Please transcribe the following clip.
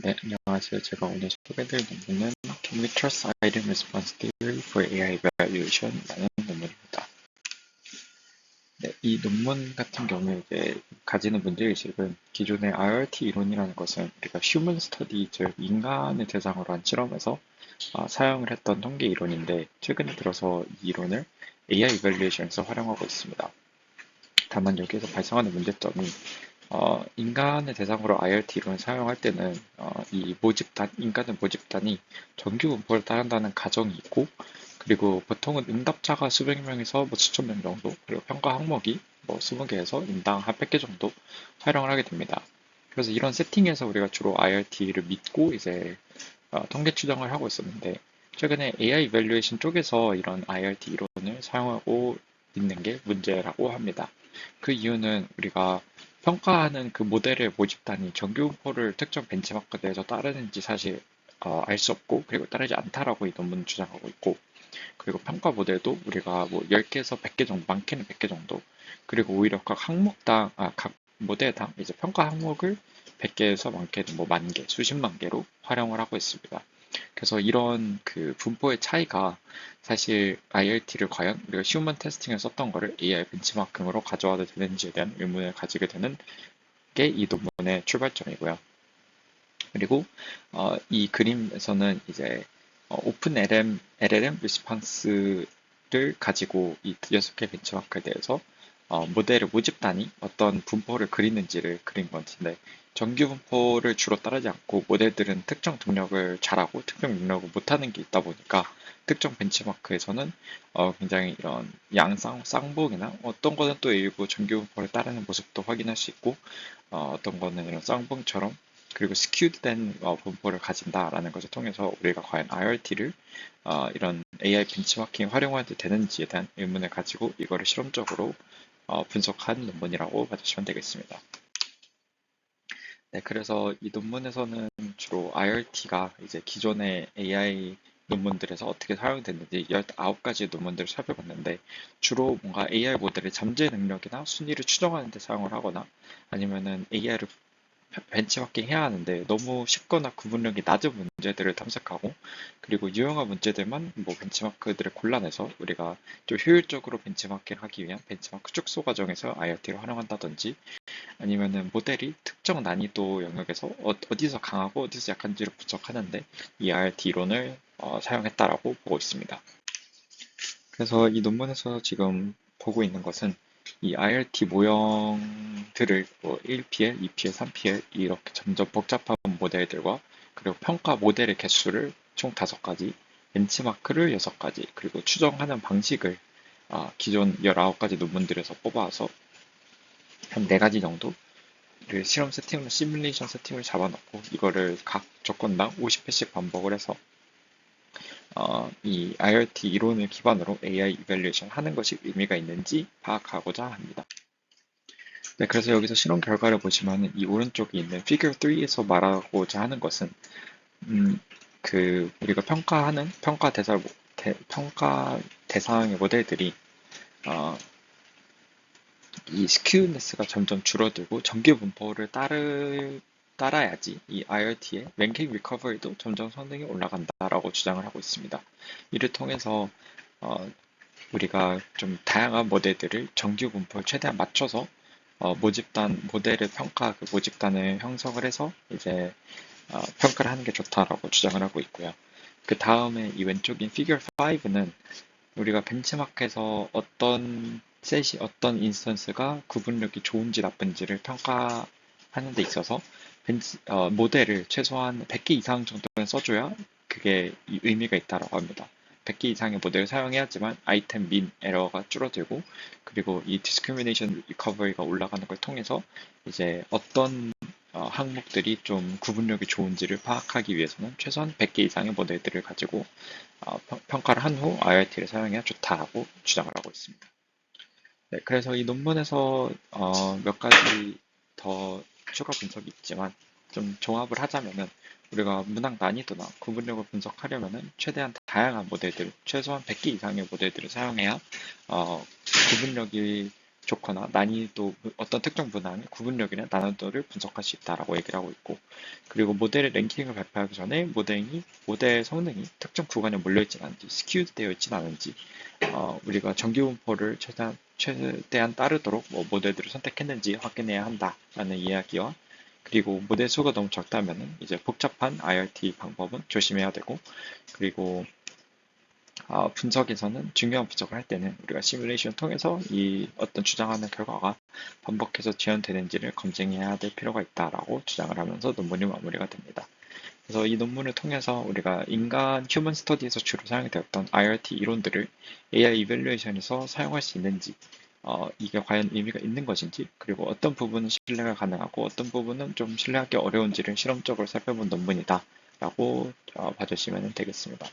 네, 안녕하세요. 제가 오늘 소개해드릴 논문은 Can we trust item response theory for AI evaluation라는 논문입니다. 네, 이 논문 같은 경우에 이제 가지는 문제의식은 기존의 RRT 이론이라는 것은 우리가 휴먼 스터디, 즉 인간을 대상으로 한 실험에서 사용을 했던 통계 이론인데 최근에 들어서 이 이론을 AI evaluation에서 활용하고 있습니다. 다만 여기에서 발생하는 문제점이 인간을 대상으로 IRT 이론을 사용할 때는 이 모집단, 인간의 모집단이 정규 분포를 따른다는 가정이 있고, 그리고 보통은 응답자가 수백 명에서 뭐 수천 명 정도, 그리고 평가 항목이 뭐 20개에서 인당 한 100개 정도 활용을 하게 됩니다. 그래서 이런 세팅에서 우리가 주로 IRT를 믿고 이제 통계 추정을 하고 있었는데, 최근에 AI 이밸류에이션 쪽에서 이런 IRT 이론을 사용하고 있는 게 문제라고 합니다. 그 이유는 우리가 평가하는 그 모델의 모집단이 정규분포를 특정 벤치마크 내에서 따르는지 사실 알 수 없고, 그리고 따르지 않다라고 이 논문은 주장하고 있고, 그리고 평가 모델도 우리가 뭐 10개에서 100개 정도, 많게는 100개 정도, 그리고 오히려 각 항목당, 각 모델당 이제 평가 항목을 100개에서 많게는 뭐 만 개, 수십만 개로 활용을 하고 있습니다. 그래서 이런 그 분포의 차이가 사실 IRT를 과연 우리가 휴먼 테스팅에 썼던 거를 AI 벤치마킹으로 가져와도 되는지에 대한 의문을 가지게 되는 게 이 논문의 출발점이고요. 그리고 이 그림에서는 이제 오픈 LLM 리스판스를 가지고 이 6개 벤치마크에 대해서 모델의 모집단이 어떤 분포를 그리는지를 그린 건데, 정규 분포를 주로 따르지 않고 모델들은 특정 능력을 잘하고 특정 능력을 못하는 게 있다 보니까 특정 벤치마크에서는 굉장히 이런 쌍봉이나 어떤 거는 또 일부 정규 분포를 따르는 모습도 확인할 수 있고, 어떤 거는 이런 쌍봉처럼 그리고 스큐드된 분포를 가진다라는 것을 통해서 우리가 과연 IRT를 이런 AI 벤치마킹 활용해도 되는지에 대한 의문을 가지고 이거를 실험적으로 분석한 논문이라고 봐주시면 되겠습니다. 네, 그래서 이 논문에서는 주로 IRT가 이제 기존의 AI 논문들에서 어떻게 사용됐는지 19가지 논문들을 살펴봤는데, 주로 뭔가 AI 모델의 잠재 능력이나 순위를 추정하는 데 사용을 하거나, 아니면은 AI를 벤치마킹 해야 하는데 너무 쉽거나 구분력이 낮은 문제들을 탐색하고, 그리고 유용한 문제들만 뭐 벤치마크들을 골라내서 우리가 좀 효율적으로 벤치마킹 하기 위한 벤치마크 축소 과정에서 IRT를 활용한다든지, 아니면은 모델이 특정 난이도 영역에서 디서 강하고 어디서 약한지를 분석하는데 이 IRT 이론을 사용했다라고 보고 있습니다. 그래서 이 논문에서 지금 보고 있는 것은 이 IRT 모형들을 뭐 1PL, 2PL, 3PL 이렇게 점점 복잡한 모델들과, 그리고 평가 모델의 개수를 총 5가지, 벤치마크를 6가지, 그리고 추정하는 방식을 기존 19가지 논문들에서 뽑아서 한 4가지 정도 실험 세팅을, 시뮬레이션 세팅을 잡아놓고 이거를 각 조건당 50회씩 반복을 해서 이 IRT 이론을 기반으로 AI 이밸류에이션 하는 것이 의미가 있는지 파악하고자 합니다. 네, 그래서 여기서 실험 결과를 보시면 이 오른쪽에 있는 Figure 3에서 말하고자 하는 것은 우리가 평가 대상의 모델들이 이 스큐니스가 점점 줄어들고 정규 분포를 따라야지 이 IRT의 랭킹 리커버리도 점점 성능이 올라간다라고 주장을 하고 있습니다. 이를 통해서 우리가 좀 다양한 모델들을 정규 분포에 최대한 맞춰서 모집단 모델의 그 모집단을 형성을 해서 이제 평가를 하는 게 좋다라고 주장을 하고 있고요. 그 다음에 이 왼쪽인 Figure 5는 우리가 벤치마크에서 어떤 인스턴스가 구분력이 좋은지 나쁜지를 평가하는 데 있어서 모델을 최소한 100개 이상 정도는 써줘야 그게 의미가 있다고 합니다. 100개 이상의 모델을 사용해야지만 아이템 민 에러가 줄어들고, 그리고 이 디스크리미네이션 리커버리가 올라가는 걸 통해서 이제 어떤 항목들이 좀 구분력이 좋은지를 파악하기 위해서는 최소한 100개 이상의 모델들을 가지고 평가를 한 후 IRT를 사용해야 좋다고 주장을 하고 있습니다. 네, 그래서 이 논문에서 몇 가지 더 추가 분석이 있지만 좀 종합을 하자면은, 우리가 문항 난이도나 구분력을 분석하려면은 최대한 다양한 모델들, 최소한 100개 이상의 모델들을 사용해야 구분력이 좋거나 난이도 어떤 특정 문항의 구분력이나 난이도를 분석할 수 있다라고 얘기를 하고 있고, 그리고 모델의 랭킹을 발표하기 전에 모델 성능이 특정 구간에 몰려있진 않은지, 스키우드 되어 있진 않은지, 우리가 정기분포를 최대한 따르도록 모델들을 선택했는지 확인해야 한다라는 이야기와, 그리고 모델 수가 너무 적다면은 이제 복잡한 IRT 방법은 조심해야 되고, 그리고 분석에서는 중요한 분석을 할 때는 우리가 시뮬레이션을 통해서 이 어떤 주장하는 결과가 반복해서 재현되는지를 검증해야 될 필요가 있다라고 주장을 하면서 논문이 마무리가 됩니다. 그래서 이 논문을 통해서 우리가 인간 휴먼 스터디에서 주로 사용이 되었던 IRT 이론들을 AI 이벨루에이션에서 사용할 수 있는지, 이게 과연 의미가 있는 것인지, 그리고 어떤 부분은 신뢰가 가능하고 어떤 부분은 좀 신뢰하기 어려운지를 실험적으로 살펴본 논문이다 라고 봐주시면 되겠습니다.